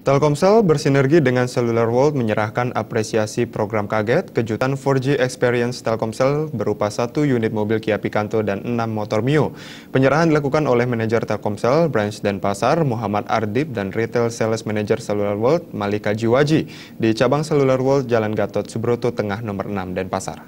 Telkomsel bersinergi dengan Cellular World menyerahkan apresiasi program kaget kejutan 4G Experience Telkomsel berupa 1 unit mobil Kia Picanto dan 6 motor Mio. Penyerahan dilakukan oleh manajer Telkomsel, Branch Denpasar, Muhammad Ardip, dan Retail Sales Manager Cellular World, Malika Jiwaji, di cabang Cellular World Jalan Gatot Subroto Tengah nomor 6 Denpasar.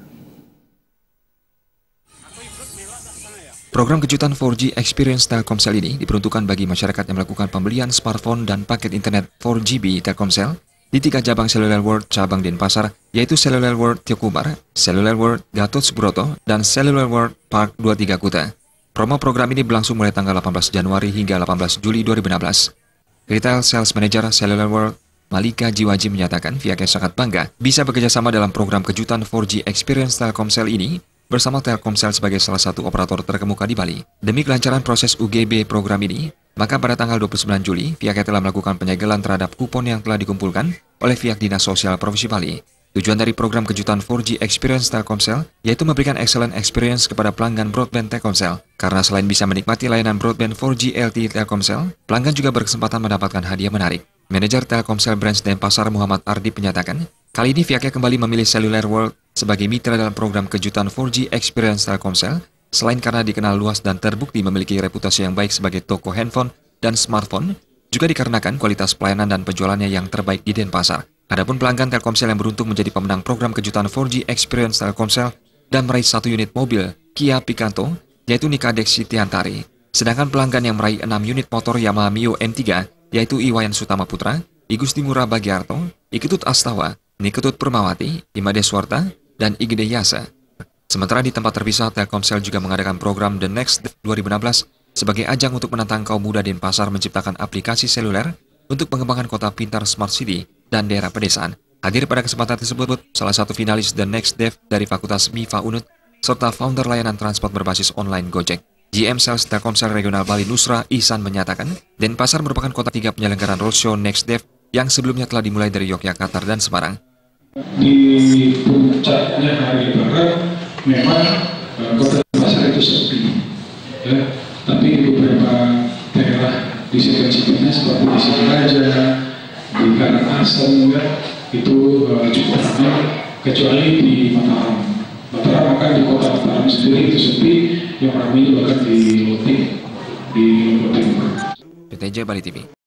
Program kejutan 4G Experience Telkomsel ini diperuntukkan bagi masyarakat yang melakukan pembelian smartphone dan paket internet 4GB Telkomsel di 3 cabang Cellular World cabang Denpasar, yaitu Cellular World Tiokubar, Cellular World Gatot Subroto, dan Cellular World Park 23 Kuta. Promo program ini berlangsung mulai tanggal 18 Januari hingga 18 Juli 2016. Retail Sales Manager Cellular World, Malika Jiwaji, menyatakan pihaknya sangat bangga bisa bekerjasama dalam program kejutan 4G Experience Telkomsel ini bersama Telkomsel sebagai salah satu operator terkemuka di Bali. Demi kelancaran proses UGB program ini, maka pada tanggal 29 Juli, pihaknya telah melakukan penyegelan terhadap kupon yang telah dikumpulkan oleh pihak Dinas Sosial Provinsi Bali. Tujuan dari program kejutan 4G Experience Telkomsel yaitu memberikan excellent experience kepada pelanggan broadband Telkomsel. Karena selain bisa menikmati layanan broadband 4G LTE Telkomsel, pelanggan juga berkesempatan mendapatkan hadiah menarik. Manajer Telkomsel Branch Denpasar Muhammad Ardip menyatakan, kali ini pihaknya kembali memilih Cellular World sebagai mitra dalam program kejutan 4G Experience Telkomsel, selain karena dikenal luas dan terbukti memiliki reputasi yang baik sebagai toko handphone dan smartphone, juga dikarenakan kualitas pelayanan dan penjualannya yang terbaik di Denpasar. Adapun pelanggan Telkomsel yang beruntung menjadi pemenang program kejutan 4G Experience Telkomsel dan meraih 1 unit mobil Kia Picanto, yaitu Nika Deksi Tiantari. Sedangkan pelanggan yang meraih 6 unit motor Yamaha Mio M3, yaitu Iwayan Sutama Putra, Igusti Murah Bagiarto, Iketut Astawa, Niketut Permawati, Imade Swarta, dan Igede Yasa. Sementara di tempat terpisah, Telkomsel juga mengadakan program The Next Dev 2016 sebagai ajang untuk menantang kaum muda Denpasar menciptakan aplikasi seluler untuk pengembangan kota pintar Smart City dan daerah pedesaan. Hadir pada kesempatan tersebut, salah satu finalis The Next Dev dari Fakultas MIFA UNUD, serta founder layanan transport berbasis online Gojek. GM Sales Telkomsel Regional Bali Nusra Ihsan menyatakan, Denpasar merupakan kota 3 penyelenggaraan roadshow Next Dev yang sebelumnya telah dimulai dari Yogyakarta dan Semarang. Di puncaknya hari Lebaran memang kota Denpasar itu sepi, ya. Tapi di beberapa daerah di sekitarnya seperti di Singaraja, di Karangasem, ya, itu cukup ramai, kecuali di Mataram. Mataram akan di kota Mataram sendiri itu sepi, yang ramai itu bahkan di Loting, di Loting. PTJ Bali TV.